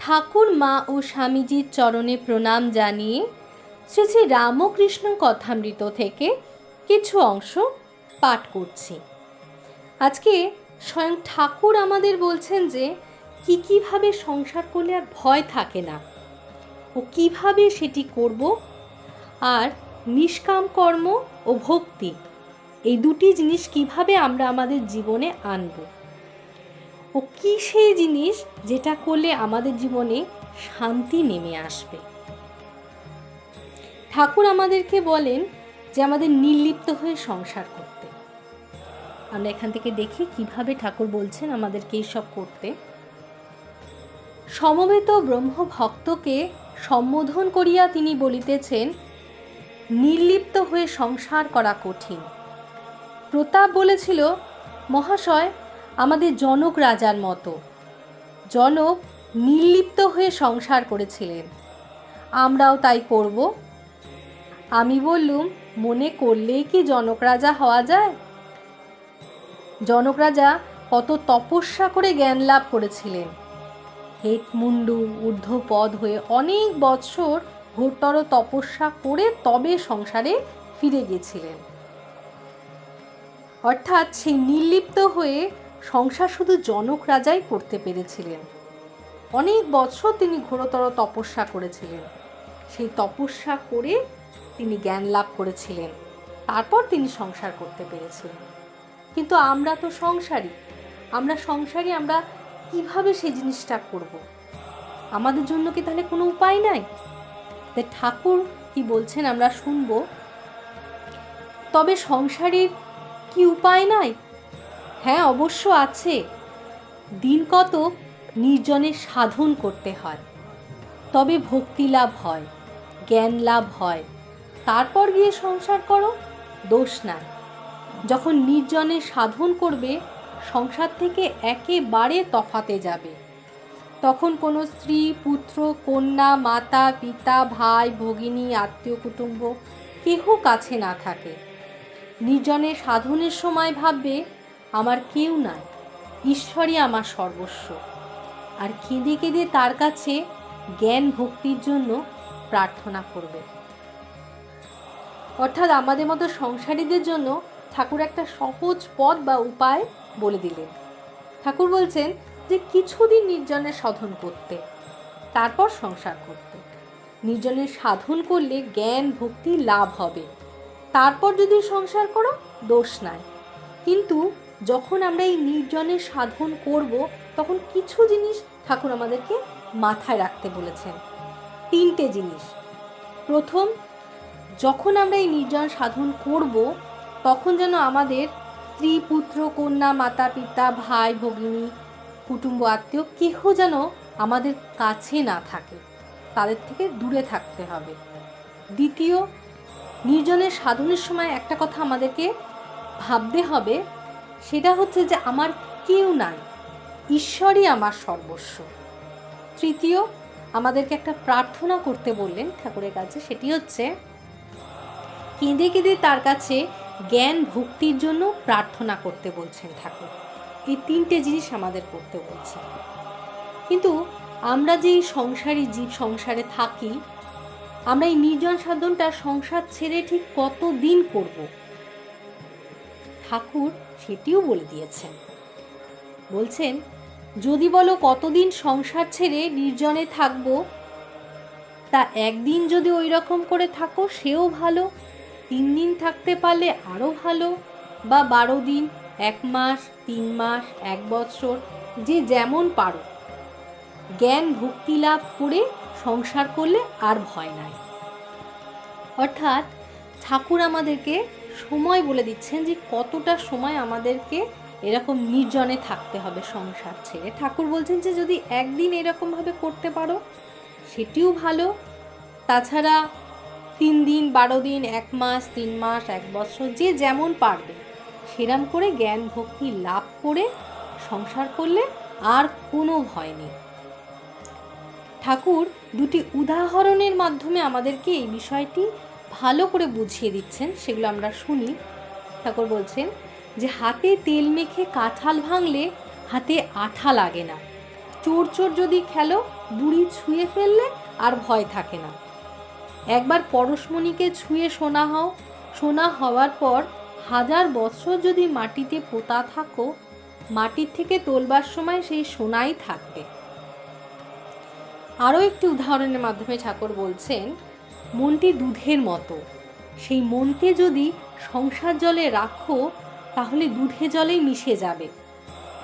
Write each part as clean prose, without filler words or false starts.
ঠাকুর মা ও স্বামীজির চরণে প্রণাম জানিয়ে শ্রী শ্রী রামকৃষ্ণ কথামৃত থেকে কিছু অংশ পাঠ করছি। আজকে স্বয়ং ঠাকুর আমাদের বলছেন যে কিভাবে সংসার করলে আর ভয় থাকে না ও কিভাবে সেটি করব, আর নিষ্কাম কর্ম ও ভক্তি এই দুটি জিনিস কিভাবে আমরা আমাদের জীবনে আনব, ও কি সেই জিনিস যেটা করলে আমাদের জীবনে শান্তি নেমে আসবে। ঠাকুর আমাদেরকে বলেন যে আমাদের নির্লিপ্ত হয়ে সংসার করতে। আমরা এখান থেকে দেখি কিভাবে ঠাকুর বলছেন আমাদেরকে এইসব করতে। সমবেত ব্রহ্ম ভক্তকে সম্বোধন করিয়া তিনি বলিতেছেন, নির্লিপ্ত হয়ে সংসার করা কঠিন। প্রতাপ বলেছিল, মহাশয় আমাদের জনক রাজার মতো। জনক নির্লিপ্ত হয়ে সংসার করেছিলেন, আমরাও তাই করব। আমি বললুম, মনে করলেই কি জনক রাজা হওয়া যায়? জনক রাজা কত তপস্যা করে জ্ঞান লাভ করেছিলেন। হেটমুন্ডু ঊর্ধ্বপদ হয়ে অনেক বৎসর ঘোরতর তপস্যা করে তবে সংসারে ফিরে গিয়েছিলেন। অর্থাৎ সেই নির্লিপ্ত হয়ে সংসার শুধু জনক রাজাই করতে পেরেছিলেন। অনেক বছর তিনি ঘোরতর তপস্যা করেছিলেন, সেই তপস্যা করে তিনি জ্ঞান লাভ করেছিলেন, তারপর তিনি সংসার করতে পেরেছিলেন। কিন্তু আমরা তো সংসারী, আমরা কিভাবে সেই জিনিসটা করব? আমাদের জন্য কি তাহলে কোনো উপায় নাই? তাই ঠাকুর কি বলছেন আমরা শুনব। তবে সংসারের কি উপায় নাই? হ্যাঁ, অবশ্য আছে। দিন কত নির্জনে সাধন করতে হয়, তবে ভক্তি লাভ হয়, জ্ঞান লাভ হয়, তারপর গিয়ে সংসার করো, দোষ নাই। যখন নির্জনে সাধন করবে, সংসার থেকে একেবারে তফাতে যাবে। তখন কোনো স্ত্রী, পুত্র, কন্যা, মাতা, পিতা, ভাই, ভগিনী, আত্মীয় কুটুম্ব কেহ কাছে না থাকে। নির্জনে সাধনের সময় ভাববে, আমার কেউ নাই, ঈশ্বরই আমার সর্বস্ব। আর কেঁদে কেঁদে তার কাছে জ্ঞান ভক্তির জন্য প্রার্থনা করবে। অর্থাৎ আমাদের মতো সংসারীদের জন্য ঠাকুর একটা সহজ পথ বা উপায় বলে দিলেন। ঠাকুর বলছেন যে কিছুদিন নির্জনের সাধন করতে, তারপর সংসার করতে। নির্জনের সাধন করলে জ্ঞান ভক্তি লাভ হবে, তারপর যদি সংসার করো, দোষ নাই। কিন্তু যখন আমরা এই নির্জনের সাধন করব, তখন কিছু জিনিস ঠাকুর আমাদেরকে মাথায় রাখতে বলেছেন। 3টে জিনিস। প্রথম, যখন আমরা এই নির্জন সাধন করব, তখন যেন আমাদের স্ত্রী, পুত্র, কন্যা, মাতা, পিতা, ভাই, ভগিনী, কুটুম্ব, আত্মীয় কেহ যেন আমাদের কাছে না থাকে, তাদের থেকে দূরে থাকতে হবে। দ্বিতীয়, নির্জনের সাধনের সময় একটা কথা আমাদেরকে ভাবতে হবে, সেটা হচ্ছে যে আমার কেউ নাই, ঈশ্বরই আমার সর্বস্ব। তৃতীয়, আমাদেরকে একটা প্রার্থনা করতে বললেন ঠাকুরের কাছে, সেটি হচ্ছে কেঁদে কেঁদে তার কাছে জ্ঞান ভক্তির জন্য প্রার্থনা করতে বলছেন ঠাকুর। এই 3টে জিনিস আমাদের করতে বলছেন। কিন্তু আমরা যে সংসারী জীব, সংসারে থাকি, আমরা এই নির্জন সাধনটা সংসার ছেড়ে ঠিক কতদিন করব? ঠাকুর সেটিও বলে দিয়েছেন। বলছেন, যদি বলো কতদিন সংসার ছেড়ে নির্জনে থাকবো, তা একদিন যদি ওই রকম করে থাকো সেও ভালো, 3 দিন থাকতে পারলে আরও ভালো, বা 12 দিন, 1 মাস, 3 মাস, 1 বছর, যে যেমন পারো। জ্ঞান ভক্তি লাভ করে সংসার করলে আর ভয় নাই। অর্থাৎ ঠাকুর আমাদেরকে সময় বলে দিচ্ছেন যে কতটা সময় আমাদেরকে এরকম নির্জনে থাকতে হবে সংসার ছেড়ে। ঠাকুর বলছেন যে যদি একদিন এরকমভাবে করতে পারো সেটিও ভালো, তাছাড়া 3 দিন, 12 দিন, 1 মাস, 3 মাস, 1 বছর, যে যেমন পারবে সেরাম করে জ্ঞান ভক্তি লাভ করে সংসার করলে আর কোনো ভয় নেই। ঠাকুর 2টি উদাহরণের মাধ্যমে আমাদেরকে এই বিষয়টি ভালো করে বুঝিয়ে দিচ্ছেন, সেগুলো আমরা শুনি। ঠাকুর বলছেন যে হাতে তেল মেখে কাঁঠাল ভাঙলে হাতে আঠা লাগে না, চোর চোর যদি খেলো, বুড়ি ছুঁয়ে ফেললে আর ভয় থাকে না। একবার পরশমণিকে ছুঁয়ে সোনা হওয়ার পর 1000 বছর যদি মাটিতে পোতা থাকো, মাটির থেকে তোলবার সময় সেই সোনাই থাকবে। আরও একটি উদাহরণের মাধ্যমে ঠাকুর বলছেন, মনটি দুধের মতো, সেই মনকে যদি সংসার জলে রাখো তাহলে দুধে জলেই মিশে যাবে।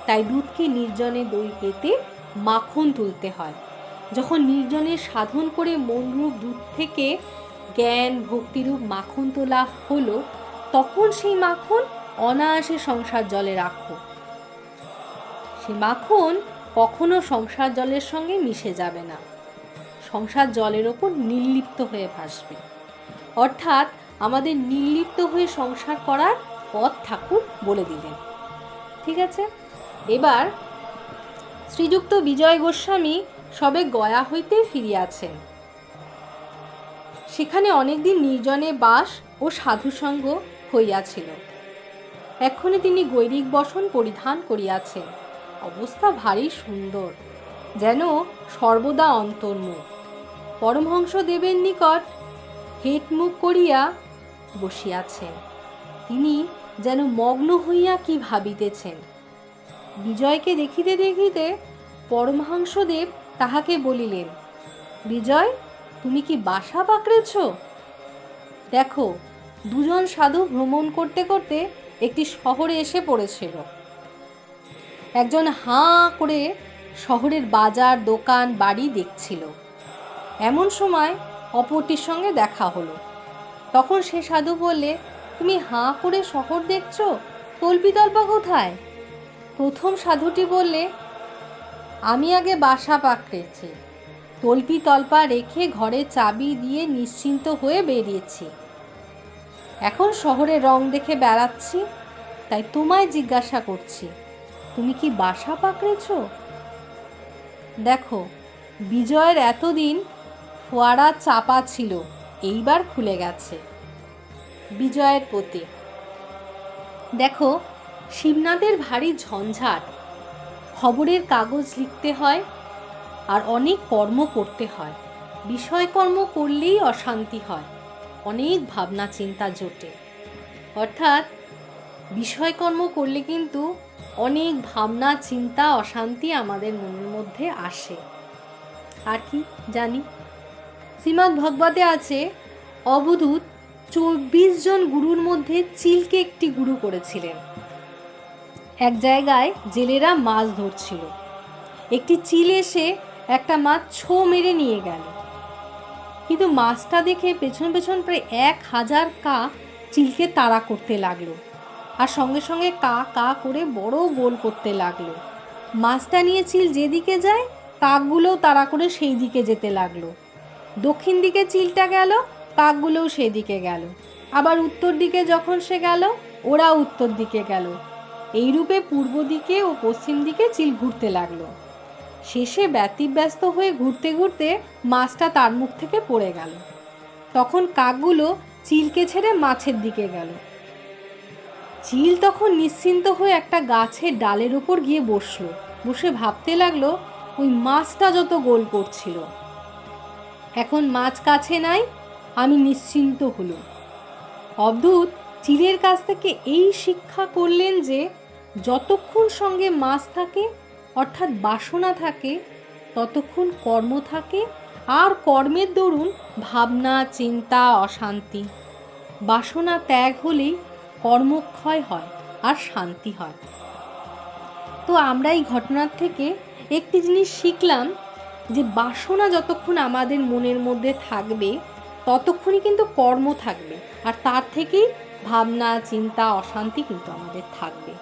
তাই দুধকে নির্জনে দই পেতে মাখন তুলতে হয়। যখন নির্জনে সাধন করে মনরূপ দুধ থেকে জ্ঞান ভক্তিরূপ মাখন তোলা হলো, তখন সেই মাখন অনায়াসে সংসার জলে রাখো। সে মাখন কখনো সংসার জলের সঙ্গে মিশে যাবে না, সংসার জলের ওপর নির্লিপ্ত হয়ে ভাসবে। অর্থাৎ আমাদের নির্লিপ্ত হয়ে সংসার করার পথ ঠাকুর বলে দিলেন। ঠিক আছে, এবার শ্রীযুক্ত বিজয় গোস্বামী সবে গয়া হইতে ফিরিয়াছেন। সেখানে অনেকদিন নির্জনে বাস ও সাধুসঙ্গ হইয়াছিল। এক্ষণে তিনি গৈরিক বসন পরিধান করিয়াছেন। অবস্থা ভারী সুন্দর, যেন সর্বদা অন্তর্মুখ। পরমহংস দেবের নিকট হেট মুখ করিয়া বসিয়াছেন। তিনি যেন মগ্ন হইয়া কি ভাবিতেছেন। বিজয়কে দেখিতে দেখিতে পরমহংসদেব তাহাকে বলিলেন, বিজয়, তুমি কি বাসা পাকড়েছ? দেখো, দুজন সাধু ভ্রমণ করতে করতে একটি শহরে এসে পড়েছিল। একজন হাঁ করে শহরের বাজার দোকান বাড়ি দেখছিল। এমন সময় অপরটির সঙ্গে দেখা হলো। তখন সে সাধু বললে, তুমি হাঁ করে শহর দেখছো, তল্পিতল্পা কোথায়? প্রথম সাধুটি বললে, আমি আগে বাসা পাকড়েছি, তল্পিতল্পা রেখে ঘরে চাবি দিয়ে নিশ্চিন্ত হয়ে বেরিয়েছি। এখন শহরে রং দেখে বেড়াচ্ছি, তাই তোমায় জিজ্ঞাসা করছি, তুমি কি বাসা পাকড়েছ? দেখো, বিজয়ের এতদিন ফোয়ারা চাপা ছিল, এইবার খুলে গেছে। বিজয়ের প্রতি দেখো, শিবনাথের ভারী ঝঞ্ঝাট। খবরের কাগজ লিখতে হয় আর অনেক কর্ম করতে হয়। বিষয়কর্ম করলেই অশান্তি হয়, অনেক ভাবনা চিন্তা জোটে। অর্থাৎ বিষয়কর্ম করলে কিন্তু অনেক ভাবনা চিন্তা অশান্তি আমাদের মনের মধ্যে আসে। আর কি জানি, শ্রীমদ্ ভগবতে আছে, অবধূত 24 জন গুরুর মধ্যে চিলকে একটি গুরু করেছিলেন। এক জায়গায় জেলেরা মাছ ধরছিল। একটি চিল এসে একটা মাছ ছো মেরে নিয়ে গেল। কিন্তু মাছটা দেখে পেছন পেছন প্রায় 1000 কাক চিলকে তাড়া করতে লাগলো, আর সঙ্গে সঙ্গে কা কা করে বড় গোল করতে লাগলো। মাছটা নিয়ে চিল যেদিকে যায়, কাকগুলোও তাড়া করে সেই দিকে যেতে লাগলো। দক্ষিণ দিকে চিলটা গেল, কাকগুলোও সেই দিকে গেল। আবার উত্তর দিকে যখন সে গেল, ওরা উত্তর দিকে গেল। এইরূপে পূর্ব দিকে ও পশ্চিম দিকে চিল ঘুরতে লাগলো। শেষে ব্যতিব্যস্ত হয়ে ঘুরতে ঘুরতে মাছটা তার মুখ থেকে পড়ে গেল। তখন কাকগুলো চিলকে ছেড়ে মাছের দিকে গেল। চিল তখন নিশ্চিন্ত হয়ে একটা গাছের ডালের উপর গিয়ে বসলো। বসে ভাবতে লাগলো, ওই মাছটা যত গোল করছিল, এখন মাছ কাছে নাই, আমি নিশ্চিন্ত হলো। অবধূত চিলের কাছ থেকে এই শিক্ষা করলেন যে যতক্ষণ সঙ্গে মাছ থাকে, অর্থাৎ বাসনা থাকে, ততক্ষণ কর্ম থাকে, আর কর্মের দরুন ভাবনা চিন্তা অশান্তি। বাসনা ত্যাগ হলেই কর্মক্ষয় হয় আর শান্তি হয়। তো আমরা এই ঘটনার থেকে একটি জিনিস শিখলাম, যে বাসনা যতক্ষণ আমাদের মনের মধ্যে থাকবে ততক্ষণই কিন্তু কর্ম থাকবে, আর তার থেকেই ভাবনা চিন্তা অশান্তি কিন্তু আমাদের থাকবে।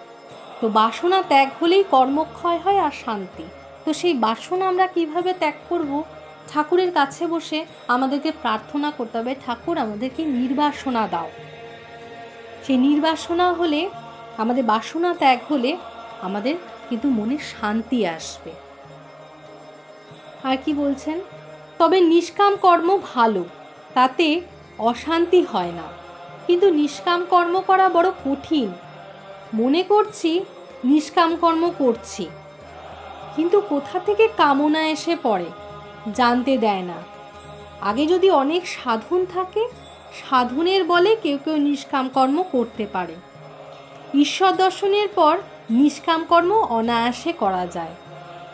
তো বাসনা ত্যাগ হলেই কর্মক্ষয় হয় আর শান্তি। তো সেই বাসনা আমরা কিভাবে ত্যাগ করব? ঠাকুরের কাছে বসে আমাদেরকে প্রার্থনা করতে হবে, ঠাকুর আমাদেরকে নির্বাসনা দাও। সেই নির্বাসনা হলে, আমাদের বাসনা ত্যাগ হলে আমাদের কিন্তু মনে শান্তি আসবে। আর কি বলছেন? তবে নিষ্কাম কর্ম ভালো, তাতে অশান্তি হয় না, কিন্তু নিষ্কাম কর্ম করা বড় কঠিন। মনে করছি নিষ্কাম কর্ম করছি, কিন্তু কোথা থেকে কামনা এসে পড়ে জানতে দেয় না। আগে যদি অনেক সাধন থাকে, সাধনের বলে কেউ কেউ নিষ্কাম কর্ম করতে পারে। ঈশ্বর দর্শনের পর নিষ্কাম কর্ম অনায়াসে করা যায়।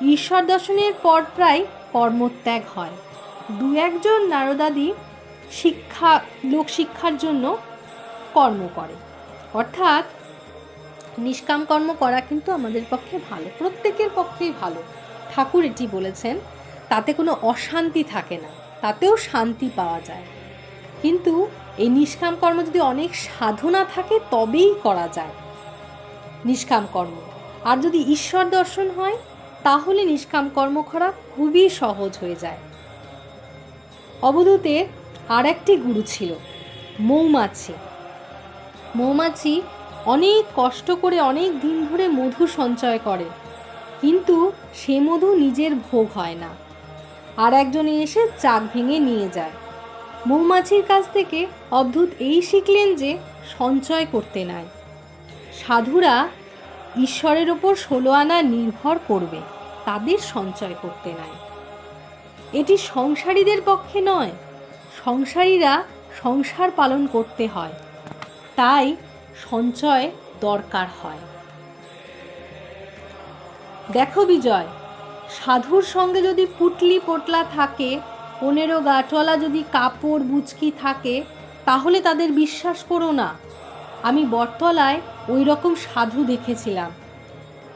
ঈশ্বর দর্শনের পর প্রায় কর্মত্যাগ হয়। দু একজন নারদাদি লোকশিক্ষার জন্য কর্ম করে, অর্থাৎ নিষ্কাম কর্ম করা কিন্তু আমাদের পক্ষে ভালো, প্রত্যেকের পক্ষেই ভালো। ঠাকুর এটি বলেছেন, তাতে কোনো অশান্তি থাকে না, তাতেও শান্তি পাওয়া যায়। কিন্তু এই নিষ্কাম কর্ম যদি অনেক সাধনা থাকে তবেই করা যায় নিষ্কাম কর্ম। আর যদি ঈশ্বর দর্শন হয় তাহলে নিষ্কাম কর্ম করা খুবই সহজ হয়ে যায়। অবধূতের আর একটি গুরু ছিল মৌমাছি। মৌমাছি অনেক কষ্ট করে অনেক দিন ধরে মধু সঞ্চয় করে, কিন্তু সে মধু নিজের ভোগ হয় না। আর একজনে এসে চাক ভেঙে নিয়ে যায়। মৌমাছির কাছ থেকে অবধূত এই শিখলেন যে সঞ্চয় করতে নাই। সাধুরা ঈশ্বরের ওপর 16 আনা নির্ভর করবে, তাদের সঞ্চয় করতে নাই। এটি সংসারীদের পক্ষে নয়, সংসারীরা সংসার পালন করতে হয়, তাই সঞ্চয় দরকার হয়। দেখো বিজয়, সাধুর সঙ্গে যদি পুটলি পোটলা থাকে, 15 গাঁটওয়ালা যদি কাপড় বুচকি থাকে, তাহলে তাদের বিশ্বাস করো না। আমি বটতলায় ওই রকম সাধু দেখেছিলাম।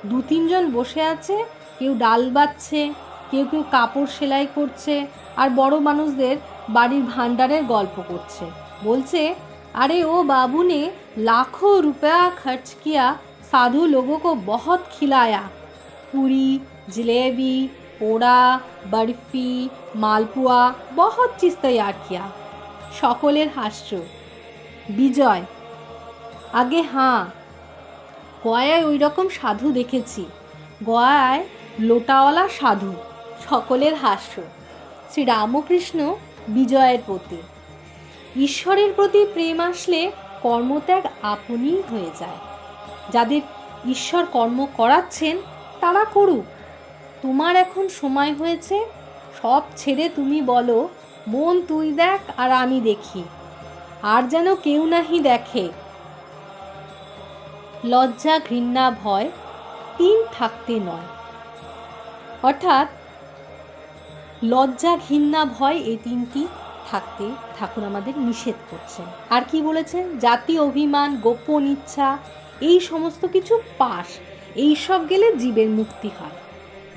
2-3 জন বসে আছে, কেউ ডাল বাচ্ছে, কেউ কেউ কাপড় সেলাই করছে, আর বড় মানুষদের বাড়ির ভান্ডারের গল্প করছে। বলছে, अरे ओ बाबू ने लाखों रुपया खर्च किया, साधु लोगों को बहुत खिलाया, पूरी जलेबी पोड़ा बर्फी मालपुआ बहुत चीज़ तैयार किया। सकलेर हास्य। विजय, आगे हाँ, गोयाय ओई रकम साधु देखेছি, गोयाय लोटावाला साधु। सकलेर हास्य। श्री रामकृष्ण विजयेर प्रति। ঈশ্বরের প্রতি প্রেম আসলে কর্মত্যাগ আপনিই হয়ে যায়। যাদের ঈশ্বর কর্ম করাচ্ছেন তারা করুক। তোমার এখন সময় হয়েছে, সব ছেড়ে তুমি বলো, মন তুই দেখ আর আমি দেখি, আর যেন কেউ নাহি দেখে। লজ্জা ঘৃণা ভয় 3 থাকতে নয়, অর্থাৎ লজ্জা ঘৃণা ভয় এই 3টি থাকতে ঠাকুর আমাদের নিষেধ করছেন। আর কি বলেছেন? জাতি অভিমান গোপন ইচ্ছা এই সমস্ত কিছু পাশ, এই সব গেলে জীবের মুক্তি হয়।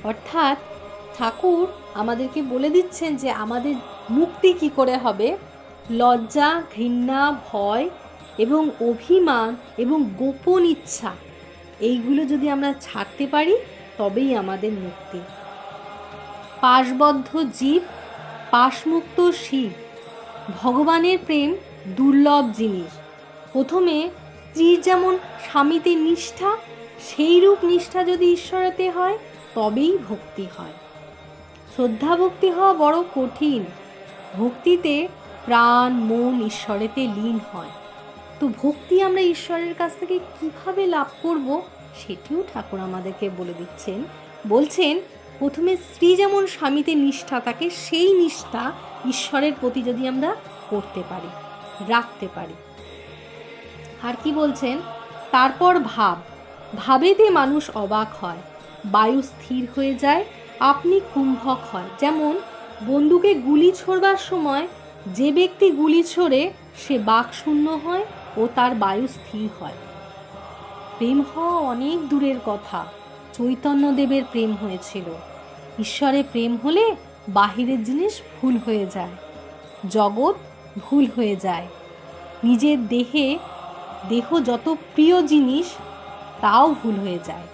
অর্থাৎ ঠাকুর আমাদেরকে বলে দিচ্ছেন যে আমাদের মুক্তি কি করে হবে। লজ্জা ঘৃণা ভয় এবং অভিমান এবং গোপন ইচ্ছা এইগুলো যদি আমরা ছাড়তে পারি তবেই আমাদের মুক্তি। পাশবদ্ধ জীব পাশমুক্ত শিব। ভগবানের প্রেম দুর্লভ জিনিস। প্রথমে স্ত্রীর যেমন স্বামীতে নিষ্ঠা, সেই রূপ নিষ্ঠা যদি ঈশ্বরেতে হয় তবেই ভক্তি হয়। শ্রদ্ধা ভক্তি হওয়া বড় কঠিন। ভক্তিতে প্রাণ মন ঈশ্বরেতে লীন হয়। তো ভক্তি আমরা ঈশ্বরের কাছ থেকে কিভাবে লাভ করব সেটিও ঠাকুর আমাদেরকে বলে দিচ্ছেন। বলছেন, প্রথমে স্ত্রী যেমন স্বামীতে নিষ্ঠা থাকে, সেই নিষ্ঠা ঈশ্বরের প্রতি যদি আমরা করতে পারি, রাখতে পারি। আর কি বলছেন? তারপর ভাবেতে মানুষ অবাক হয়, বায়ু স্থির হয়ে যায়, আপনি কুম্ভক হয়। যেমন বন্দুকে গুলি ছোড়বার সময় যে ব্যক্তি গুলি ছোড়ে সে বাকশূন্য হয় ও তার বায়ু স্থির হয়। প্রেম হওয়া অনেক দূরের কথা, চৈতন্যদেবের প্রেম হয়েছিল। ঈশ্বরে প্রেম হলে বাহিরের জিনিস ভুল হয়ে যায়, জগৎ ভুল হয়ে যায়, নিজের দেহ যত প্রিয় জিনিস তাও ভুল হয়ে যায়।